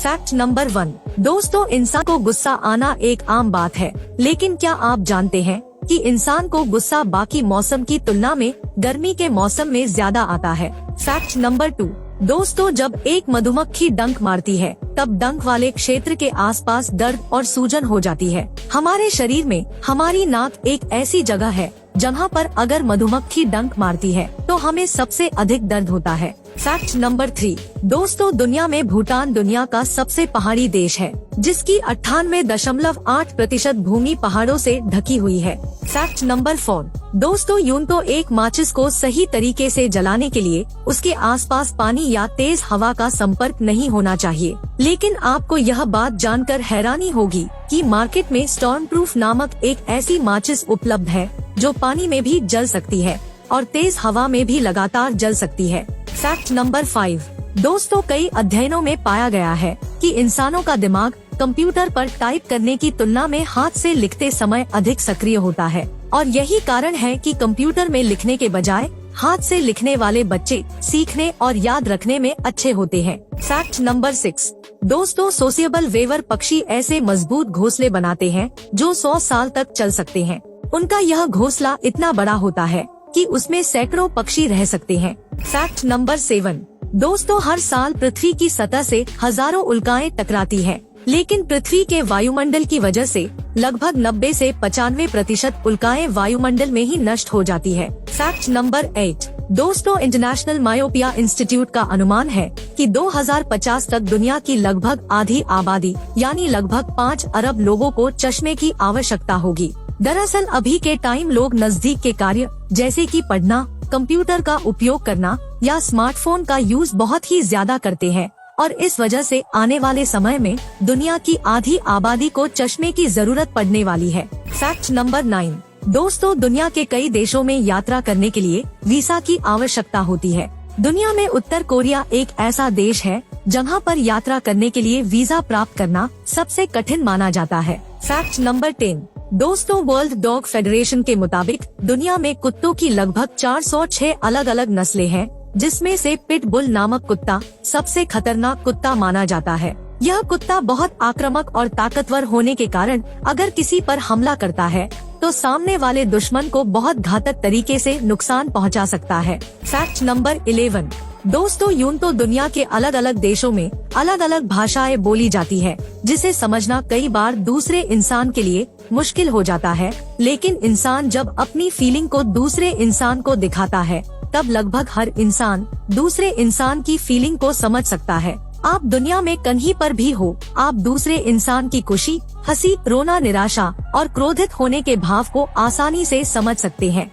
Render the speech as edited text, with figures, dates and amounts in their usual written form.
Fact number 1, दोस्तों इंसान को गुस्सा आना एक आम बात है, लेकिन क्या आप जानते हैं कि इंसान को गुस्सा बाकी मौसम की तुलना में गर्मी के मौसम में ज्यादा आता है। फैक्ट नंबर 2, दोस्तों जब एक मधुमक्खी डंक मारती है तब डंक वाले क्षेत्र के आसपास दर्द और सूजन हो जाती है। हमारे शरीर में हमारी नाक एक ऐसी जगह है जहाँ पर अगर मधुमक्खी डंक मारती है तो हमें सबसे अधिक दर्द होता है। फैक्ट नंबर 3, दोस्तों दुनिया में भूटान दुनिया का सबसे पहाड़ी देश है, जिसकी 98.8% भूमि पहाड़ों से ढकी हुई है। फैक्ट नंबर 4, दोस्तों यूं तो एक माचिस को सही तरीके से जलाने के लिए उसके आसपास पानी या तेज हवा का संपर्क नहीं होना चाहिए, लेकिन आपको यह बात जानकर हैरानी होगी कि मार्केट में स्टॉर्म प्रूफ नामक एक ऐसी माचिस उपलब्ध है जो पानी में भी जल सकती है और तेज हवा में भी लगातार जल सकती है। फैक्ट नंबर 5, दोस्तों कई अध्ययनों में पाया गया है कि इंसानों का दिमाग कंप्यूटर पर टाइप करने की तुलना में हाथ से लिखते समय अधिक सक्रिय होता है और यही कारण है कि कंप्यूटर में लिखने के बजाय हाथ से लिखने वाले बच्चे सीखने और याद रखने में अच्छे होते हैं। फैक्ट नंबर 6, दोस्तों सोशिएबल वेवर पक्षी ऐसे मजबूत घोंसले बनाते हैं जो 100 साल तक चल सकते हैं। उनका यह घोंसला इतना बड़ा होता है कि उसमें सैकड़ों पक्षी रह सकते हैं। फैक्ट नंबर 7, दोस्तों हर साल पृथ्वी की सतह से हजारों उल्काएं टकराती हैं, लेकिन पृथ्वी के वायुमंडल की वजह से लगभग 90 से 95% उल्काएं वायुमंडल में ही नष्ट हो जाती है। फैक्ट नंबर 8, दोस्तों इंटरनेशनल मायोपिया इंस्टीट्यूट का अनुमान है कि 2050 तक दुनिया की लगभग आधी आबादी यानी लगभग 5 अरब लोगों को चश्मे की आवश्यकता होगी। दरअसल अभी के टाइम लोग नजदीक के कार्य जैसे कि पढ़ना, कंप्यूटर का उपयोग करना या स्मार्टफोन का यूज बहुत ही ज्यादा करते हैं और इस वजह से आने वाले समय में दुनिया की आधी आबादी को चश्मे की जरूरत पड़ने वाली है। फैक्ट नंबर 9, दोस्तों दुनिया के कई देशों में यात्रा करने के लिए वीजा की आवश्यकता होती है। दुनिया में उत्तर कोरिया एक ऐसा देश है जहाँ पर यात्रा करने के लिए वीजा प्राप्त करना सबसे कठिन माना जाता है। फैक्ट नंबर 10, दोस्तों वर्ल्ड डॉग फेडरेशन के मुताबिक दुनिया में कुत्तों की लगभग 406 अलग अलग नस्लें हैं, जिसमें से पिट बुल नामक कुत्ता सबसे खतरनाक कुत्ता माना जाता है। यह कुत्ता बहुत आक्रामक और ताकतवर होने के कारण अगर किसी पर हमला करता है तो सामने वाले दुश्मन को बहुत घातक तरीके से नुकसान पहुंचा सकता है। फैक्ट नंबर 11, दोस्तों यूं तो दुनिया के अलग अलग देशों में अलग अलग भाषाएं बोली जाती है, जिसे समझना कई बार दूसरे इंसान के लिए मुश्किल हो जाता है, लेकिन इंसान जब अपनी फीलिंग को दूसरे इंसान को दिखाता है तब लगभग हर इंसान दूसरे इंसान की फीलिंग को समझ सकता है। आप दुनिया में कहीं पर भी हो, आप दूसरे इंसान की खुशी, हंसी, रोना, निराशा और क्रोधित होने के भाव को आसानी से समझ सकते हैं।